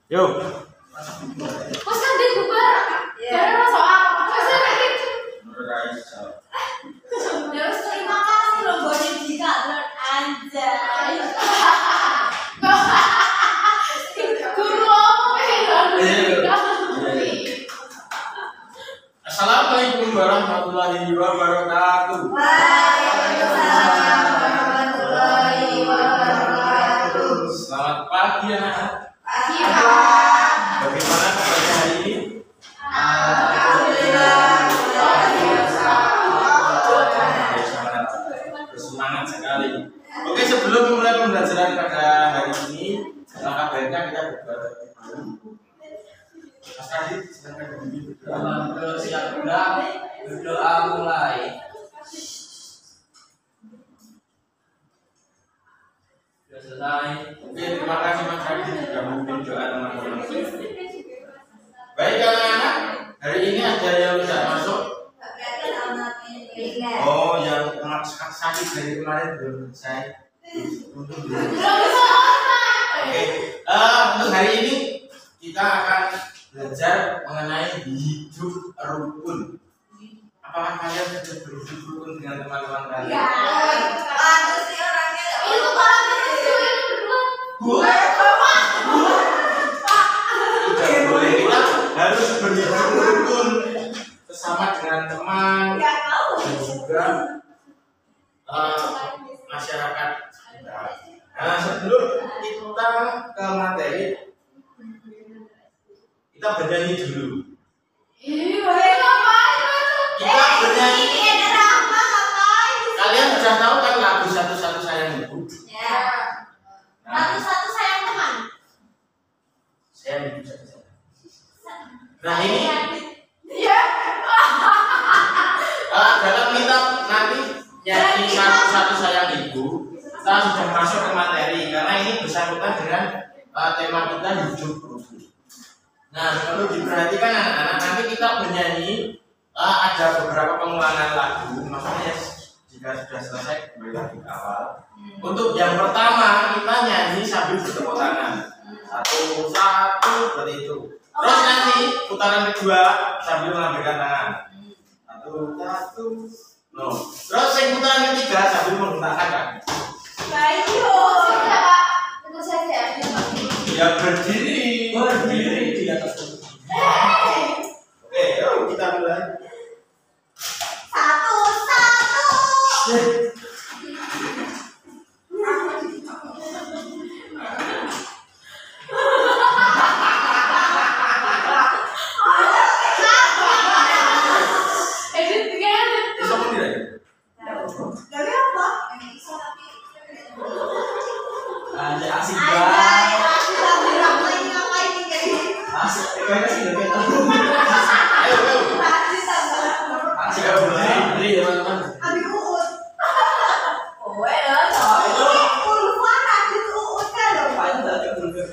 Yuk. Mas kan dia bubar. Ya soal. Saya pengen. Ya wis terima kasih loh buat Dika dan anjay. Guru apa Assalamualaikum warahmatullahi wabarakatuh. Waalaikumsalam warahmatullahi wabarakatuh. Selamat pagi anak-anak. Pagi Pak. Bagaimana kabarnya hari ini? Alhamdulillah. Bersemangat sekali. Oke, sebelum memulai pembelajaran pada hari ini, langkah baiknya kita Mas Radit, silakan Berdoa siap berdoa mulai. Sudah selesai. Oke, terima kasih Mas Radit sudah memimpin doa teman-teman. Baik anak-anak, hari ini ada yang tidak masuk. Oh, yang sakit dari kemarin belum selesai. Oke, untuk hari ini kita akan belajar mengenai hidup rukun. Apakah kalian sudah berhidup rukun dengan teman-teman kalian? Ya. Sih orangnya. Itu berdua. Tidak boleh, kita harus berhidup rukun bersama dengan teman dan juga masyarakat kita. Nah, sebelum kita ke materi, kita bernyanyi dulu. Kita bernyanyi. Kalian sudah tahu kan lagu Satu-Satu Sayang Ibu? Ya. Satu-satu sayang teman. Sayang Ibu satu-satu. Nah ini dalam kita nanti nyanyi Satu-Satu Sayang Ibu, kita sudah masuk ke materi karena ini bersangkutan dengan tema kita hidup rukun. Nah, perlu diperhatikan anak-anak, nanti kita bernyanyi ada beberapa pengulangan lagu, maksudnya jika sudah selesai kembali lagi ke awal. Untuk yang pertama kita nyanyi sambil bertepuk tangan, satu seperti itu. Terus nanti putaran kedua sambil melambaikan tangan, satu, no. Terus yang putaran ketiga sambil menggunakan kaki. Baik yuk. Pak. Tentu saja. Ya berdiri di atas. Oke, yuk kita mulai. Satu. Bisa pun tidak? Dari apa? Ada asik banget. Asik. Kayaknya sih udah kita. Ayo. Asik mulai. Beri teman-teman.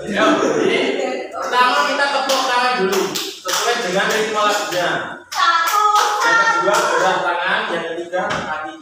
Ya, jadi pertama kita tepuk tangan dulu sesuai dengan ritme lagunya. Yang kedua berat tangan, yang ketiga kaki.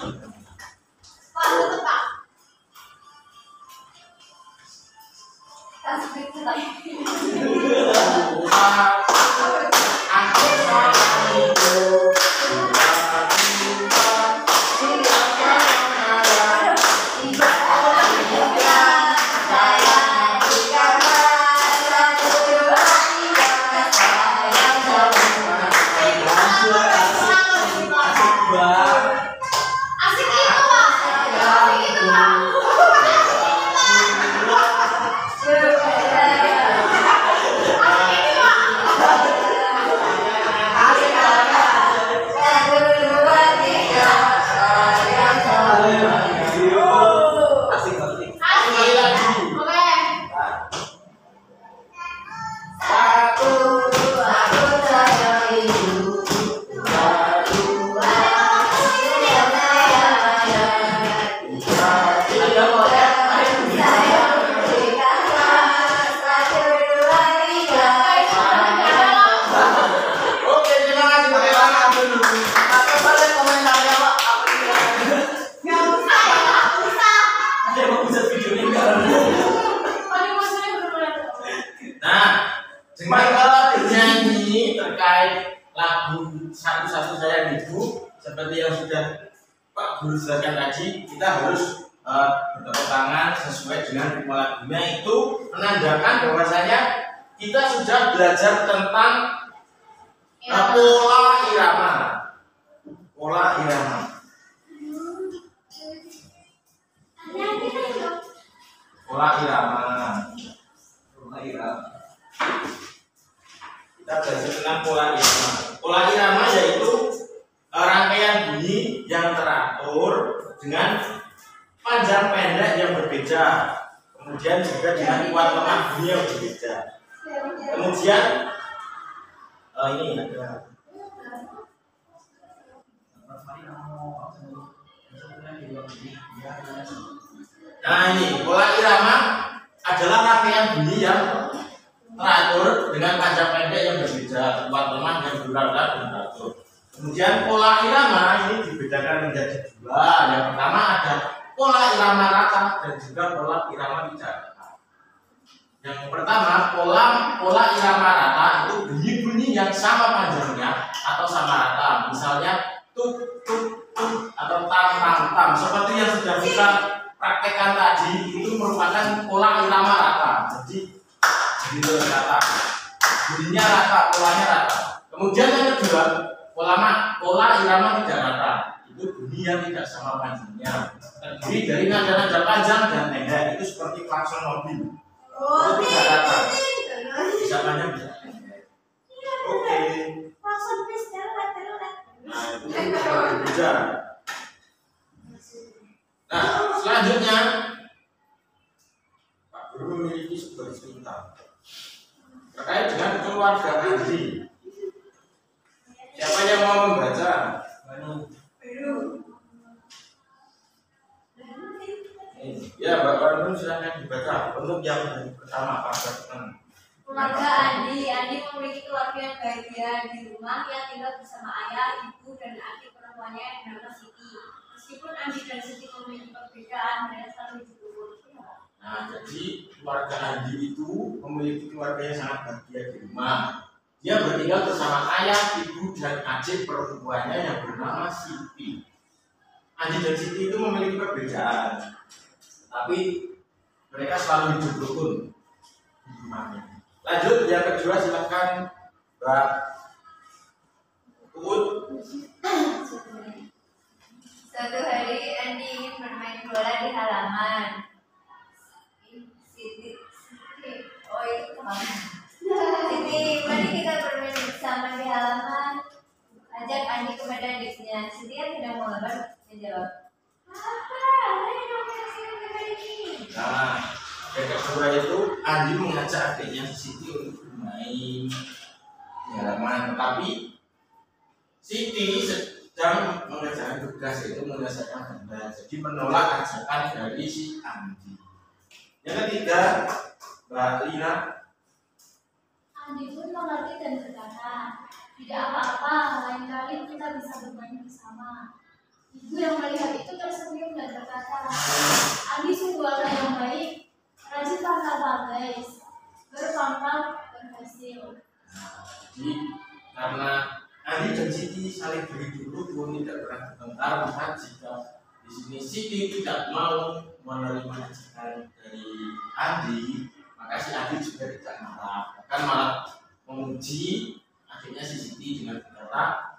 Mereka bernyanyi terkait lagu Satu-Satu Sayang Ibu, seperti yang sudah Pak Guru jelaskan tadi. Kita harus bertepuk tangan sesuai dengan ritme lagunya, itu menandakan bahwasanya kita sudah belajar tentang pola irama. Pola irama. Pola irama. Pola irama. Kita belajar tentang pola irama. Pola irama yaitu rangkaian bunyi yang teratur dengan panjang pendek yang berbeda. Kemudian juga dengan kuat lemah bunyi yang berbeda. Kemudian ini ada. Nah ini pola irama adalah rangkaian bunyi yang teratur dengan panjang pendek yang berbeda, kuat lemah yang berulang-ulang dan teratur. Kemudian pola irama ini dibedakan menjadi dua. Yang pertama ada pola irama rata dan juga pola irama tidak rata. Yang pertama pola irama rata itu bunyi-bunyi yang sama panjangnya atau sama rata. Misalnya tuk tuk tuk atau tam tam tam. Seperti yang sudah kita praktekkan tadi, itu merupakan pola irama rata. Jadi rata, bunyinya rata, polanya rata. Kemudian yang kedua pola irama tidak rata, itu bunyi yang tidak sama panjangnya, terdiri dari nada-nada panjang dan pendek. Itu seperti klakson mobil, itu tidak rata, bisa panjang bisa pendek. Oke. Nah itu berbeda. Nah selanjutnya Pak Guru memiliki sebuah cerita terkait dengan keluarga Andi. Siapa yang mau membaca? Ya, Bapak Nur silahkan dibaca untuk yang pertama Pak. Keluarga Andi memiliki keluarga yang bahagia di rumah yang tinggal bersama ayah, ibu, dan adik perempuannya yang bernama Siti. Meskipun Andi dan Siti memiliki perbedaan, mereka selalu hidup rukun. Nah, jadi keluarga Andi itu memiliki keluarga yang sangat bahagia di rumah. Dia bertinggal bersama ayah, ibu, dan adik perempuannya yang bernama Siti. Andi dan Siti itu memiliki perbedaan, tapi mereka selalu hidup rukun di rumahnya. Lanjut yang kedua, silakan Mbak Uut. Suatu hari Andi ingin bermain bola di halaman. Siti, mari kita bermain bersama di halaman. Ajak Andi kepada adiknya. Siti yang tidak mengabar menjawab, apa? Nah, yang kedua itu Andi mengajak adiknya Siti untuk bermain di halaman, tapi Siti sedang mengerjakan tugas, itu menyelesaikan gambar, jadi menolak ajakan dari si Andi. Yang ketiga, Mbak Lina. Andi pun mengerti dan berkata, tidak apa-apa, lain kali kita bisa bermain bersama. Ibu yang melihat itu tersenyum dan berkata, Andi sungguh anak yang baik, rajin pandai-pandai, berpangkat berhasil. Jadi karena Andi dan Siti saling beri dulu tidak pernah bertengkar, maka jika di sini Siti tidak mau menerima ajakan dari Andi, maka si Andi juga tidak marah, bahkan malah memuji akhirnya si Siti dengan berkata,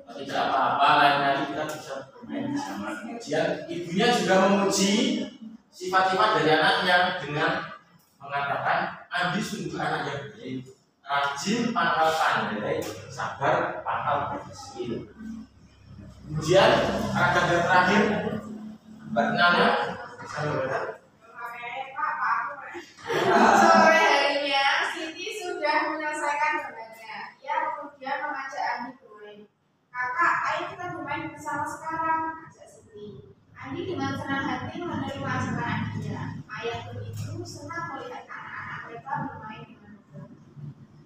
tidak apa-apa, lain kali kita bisa bermain bersama. Kemudian ibunya juga memuji sifat-sifat dari anaknya dengan mengatakan Andi sungguh anak yang baik, rajin, pangkal pandai, sabar, pangkal berhasil. Kemudian kata terakhir Mbak Nana, sore harinya Siti sudah menyelesaikan gambarnya. Ia kemudian mengajak Andi bermain. Kakak, ayo kita bermain bersama sekarang, ajak Siti. Andi dengan senang hati menerima ajakan Andinya. Ayah begitu senang melihat anak-anak mereka bermain dengan berat.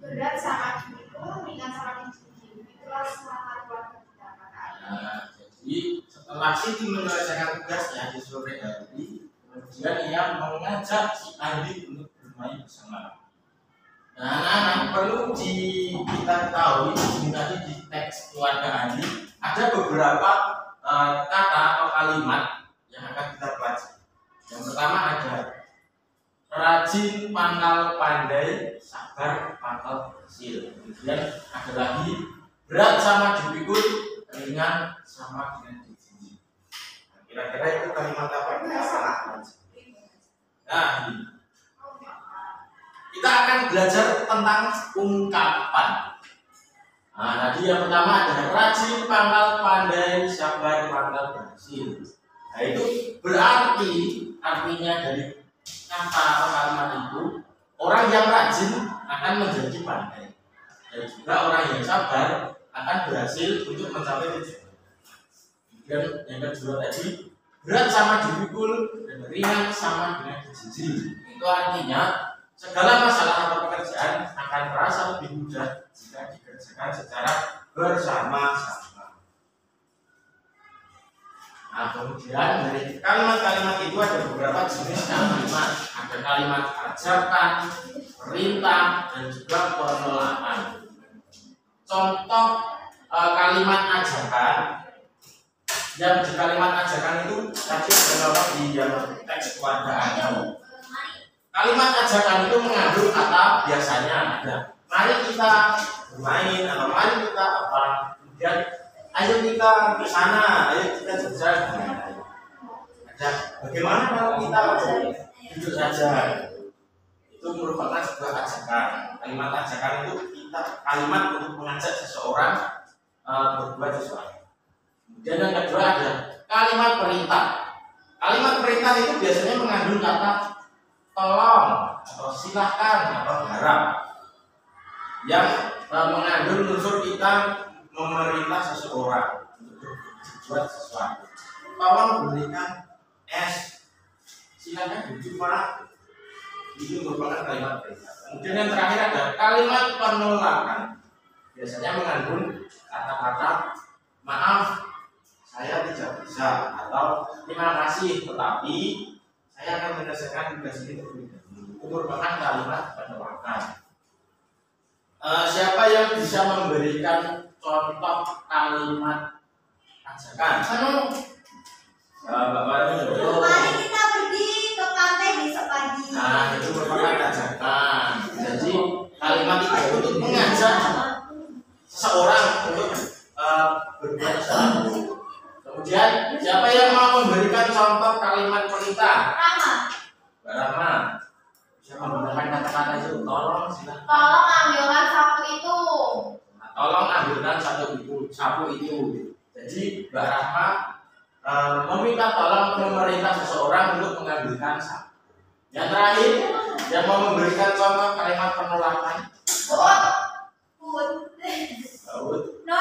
Berat sama gigiku, ringan sama gigi. Itulah semangat keluarga kita, kata ayah. Nah, jadi setelah Siti menyelesaikan tugasnya di sore hari, kemudian ia mengajak si Andi untuk bermain bersama. Nah, anak-anak perlu kita ketahui di sini tadi di teks keluarga Andi ada beberapa kata atau kalimat yang akan kita pelajari. Yang pertama ada rajin, pangkal, pandai, sabar, pangkal, berhasil. Kemudian ada lagi berat sama dipikul, ringan sama dengan dijinjing. Nah, kira-kira itu kalimat apa yang kita akan pelajari? Nah, ini. Kita akan belajar tentang ungkapan. Nah, tadi yang pertama ada rajin, pangkal, pandai, sabar, pangkal, berhasil. Nah, itu berarti artinya dari kata atau kalimat itu orang yang rajin akan menjadi pandai, dan juga orang yang sabar akan berhasil untuk mencapai tujuan. Dan yang kedua tadi berat sama dipikul dan ringan sama dengan dijinjing. Itu artinya segala masalah atau pekerjaan akan terasa lebih mudah jika dikerjakan secara bersama-sama. Nah, kemudian dari kalimat-kalimat itu ada beberapa jenis kalimat. Ada kalimat ajakan, perintah, dan juga penolakan. Contoh kalimat ajakan. Yang di kalimat ajakan itu tadi ada di teks keluarga Anda. Kalimat ajakan itu mengandung kata biasanya ada mari kita bermain atau mari kita apa, kemudian ayo kita ke sana, ayo kita jajan. Ada bagaimana kalau kita duduk saja. Itu merupakan sebuah ajakan. Kalimat ajakan itu kita kalimat untuk mengajak seseorang berbuat sesuatu. Kemudian yang kedua ada kalimat perintah. Kalimat perintah itu biasanya mengandung kata tolong atau silahkan atau harap, yang mengandung unsur kita memerintah seseorang untuk berbuat sesuatu. Tolong berikan es, silahkan duduk Pak. Itu merupakan kalimat perintah. Kemudian yang terakhir ada kalimat penolakan. Biasanya mengandung kata-kata maaf, saya tidak bisa, atau terima kasih, tetapi saya akan menyelesaikan tugas ini terlebih dahulu. Itu merupakan kalimat penolakan. Siapa yang bisa memberikan contoh kalimat ajakan? Mbak Mari. Mari kita pergi ke pantai besok pagi. Nah, itu merupakan ajakan. Jadi kalimat itu untuk mengajak seseorang untuk berbuat sesuatu. Kemudian siapa yang mau memberikan contoh kalimat perintah? Rama. Mbak Rahma. Siapa menggunakan kata-kata itu? Tolong silakan. Tolong ambilkan sapu itu. Nah, tolong ambilkan sapu itu. Jadi Mbak Rahma meminta tolong pemerintah seseorang untuk mengambilkan sapu. Yang terakhir, yang mau memberikan contoh kalimat penolakan. Put. Daud. No,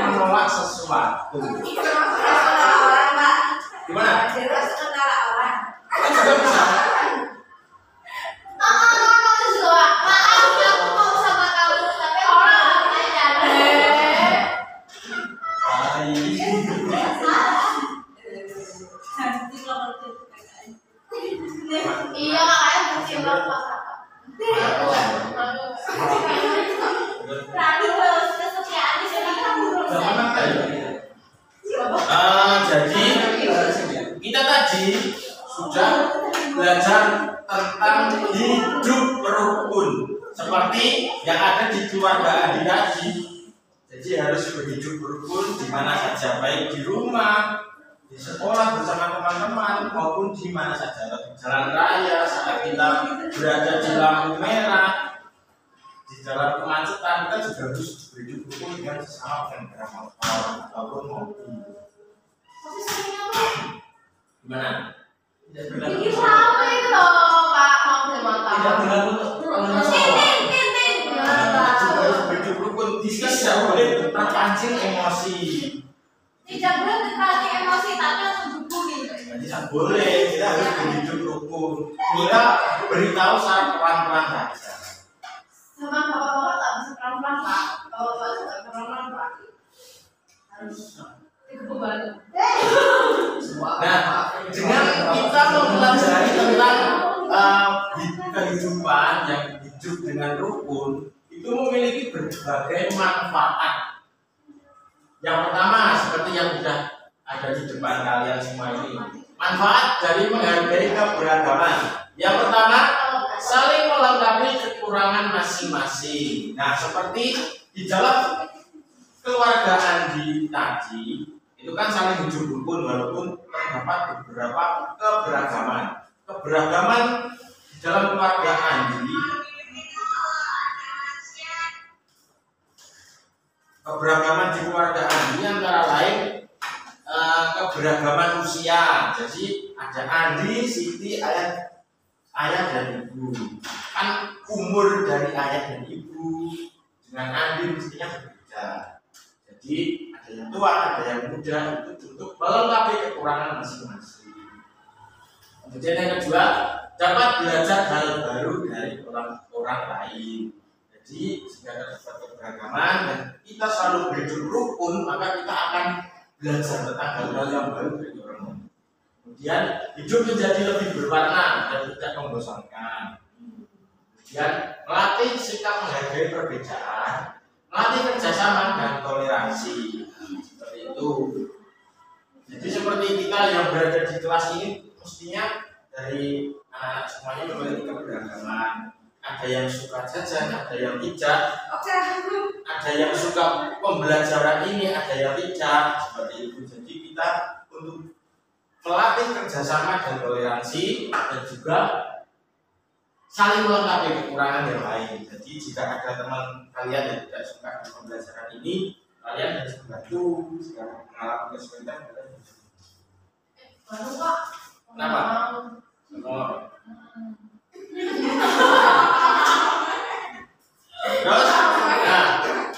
menolak sesuatu. Gimana? Jelas antara orang. Kan juga bisa. Maaf, aku mau sama kamu, tapi orang aja. Iya, makanya bersihin loh. Jadi kita tadi sudah belajar tentang hidup rukun seperti yang ada di keluarga Adi tadi. Jadi harus berhidup rukun di mana saja, baik di rumah, di sekolah bersama teman-teman, maupun di mana saja, di jalan raya saat kita berada di lampu merah, di jalan kemacetan, kita juga harus berhidup rukun dengan sesama pengendara motor ataupun mobil. Tapi seringnya tuh Gimana? bikin lama itu loh, Pak. Mobil motor. Tidak benar untuk pengguna sekolah. Kita juga harus berhidup rukun. Tidak boleh terpancing emosi. Tidak boleh terpancing emosi, tapi tidak boleh, kita harus berhidup rukun. Kita beritahu secara pelan-pelan saja. Sama bapak-bapak tak bisa pelan-pelan Pak. Bapak-bapak itu tak pelan-pelan Pak. Harus dikebal. Nah, dengan kita mempelajari tentang kehidupan yang hidup dengan rukun, itu memiliki berbagai manfaat. Yang pertama, seperti yang sudah ada di depan kalian semua ini, manfaat dari menghargai keberagaman. Yang pertama, saling melengkapi kekurangan masing-masing. Nah, seperti di dalam keluarga Andi tadi, itu kan saling hidup rukun walaupun terdapat beberapa keberagaman. Keberagaman di dalam keluarga Andi, keberagaman di keluarga Andi antara lain keberagaman usia. Jadi ada Andi, Siti, ayah dan ibu. Kan umur dari ayah dan ibu dengan Andi mestinya berbeda. Jadi ada yang tua, ada yang muda, itu untuk melengkapi kekurangan masing-masing. Kemudian yang kedua, dapat belajar hal baru dari orang lain. Jadi jika terdapat keberagaman dan kita selalu berhidup rukun, maka kita akan belajar tentang hal-hal yang baru dari orang lain. Kemudian hidup menjadi lebih berwarna dan tidak membosankan. Kemudian melatih sikap menghargai perbedaan, melatih kerjasama dan toleransi. Seperti itu. Jadi seperti kita yang berada di kelas ini, mestinya dari anak-anak semuanya memiliki keberagaman. Ada yang suka jajan, ada yang tidak. Ada yang suka pembelajaran ini, ada yang tidak. Seperti itu. Jadi kita untuk melatih kerjasama dan toleransi dan juga saling melengkapi kekurangan yang lain. Jadi jika ada teman kalian yang tidak suka dengan pembelajaran ini, kalian harus membantu. Jika mengalami kesulitan, kalian harus. Baru Pak. Kenapa? Oh. Terus, nah,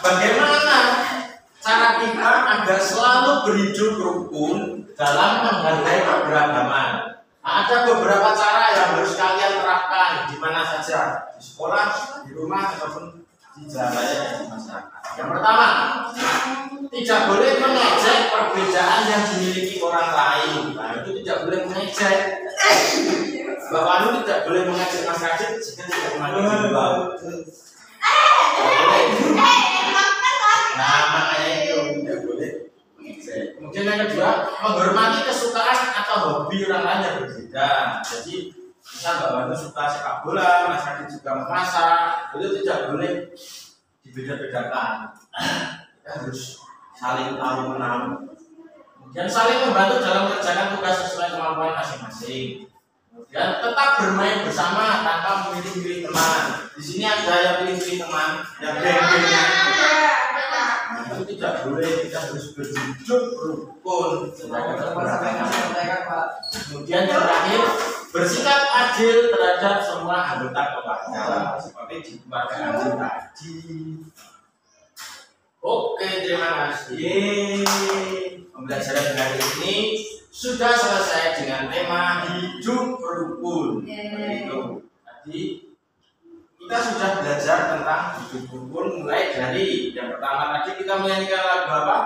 bagaimana cara kita agar selalu berhidup rukun dalam menghargai keberagaman? Nah, ada beberapa cara yang harus kalian terapkan di mana saja, di sekolah, di rumah, ataupun di jalan raya dan di masyarakat. Yang pertama, tidak boleh mengejek perbedaan yang dimiliki orang lain. Nah, itu tidak boleh mengejek. Bapak Anu tidak boleh mengejek Mas Kadit jika tidak memakai jilbab. Nah, makanya itu tidak boleh mengejek. Kemudian yang kedua, menghormati kesukaan atau hobi orang lain yang berbeda. Jadi, misal Bapak Anu suka sepak bola, Mas Kadit juga memasak, itu tidak boleh dibeda-bedakan. Kita harus saling tahu menau. Kemudian saling membantu dalam mengerjakan tugas sesuai kemampuan masing-masing. Kemudian tetap bermain bersama tanpa memilih-milih teman. Di sini ada yang pilih-pilih teman, yang geng-gengnya. Nah, itu tidak boleh. Kita harus berhidup rukun. Kemudian yang terakhir, bersikap adil terhadap semua anggota keluarga, seperti di keluarga adil tadi. Oke, terima kasih. Pembelajaran hari ini sudah selesai dengan tema hidup rukun. Itu tadi kita sudah belajar tentang hidup rukun, mulai dari yang pertama tadi kita menyanyikan lagu apa?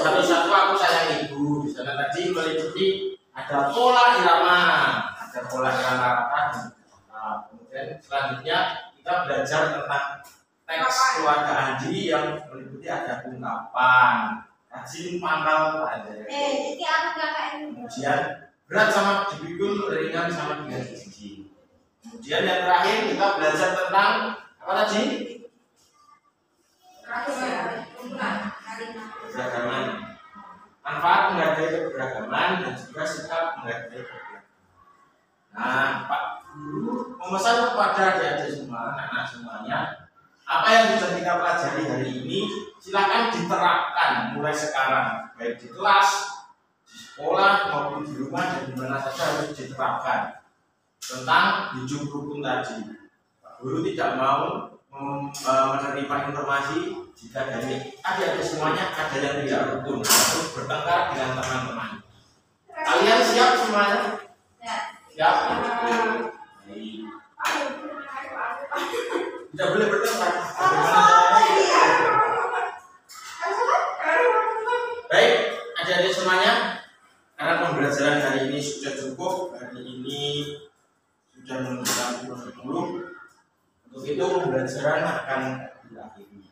Satu-satu aku sayang ibu. Di sana tadi meliputi ada pola irama, ada pola irama rata. Kemudian selanjutnya kita belajar tentang teks keluarga Andi yang meliputi ada ungkapan, rajin, pangkal, ada. Kemudian berat sama dipikul, ringan sama dengan gigi. Kemudian yang terakhir kita belajar tentang apa tadi? Keberagaman. Manfaat menghargai keberagaman dan juga sikap menghargai keberagaman. Nah, Pak Guru memesan kepada adik-adik semua, anak-anak semuanya, apa yang sudah kita pelajari hari ini silakan diterapkan mulai sekarang, baik di kelas, di sekolah maupun di rumah dan di mana saja harus diterapkan tentang hidup rukun tadi. Pak Guru tidak mau menerima informasi jika dari adik-adik semuanya ada yang tidak rukun atau bertengkar dengan teman-teman. Kalian siap semuanya? Siap? Baik. Tidak boleh bertengkar. Baik, adik-adik semuanya, karena pembelajaran hari ini sudah cukup, hari ini sudah menunjukkan 10. Untuk itu pembelajaran akan diakhiri.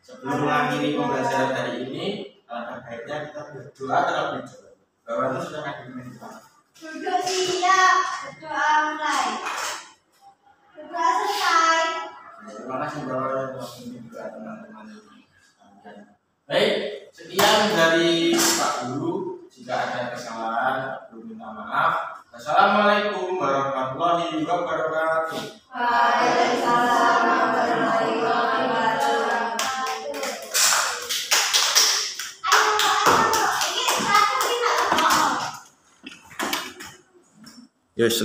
Sebelum mengakhiri pembelajaran hari ini, alangkah baiknya kita berdoa terlebih dahulu. Bahwa itu sudah akan diminta. Duduk siap, berdoa mulai. Berdoa selesai. Terima kasih Bapak dan juga teman-teman. Baik, sekian dari Pak Guru. Jika ada kesalahan, aku minta maaf. Assalamualaikum warahmatullahi wabarakatuh. Waalaikumsalam warahmatullahi wabarakatuh. Ayo, ini satu kita. Yes.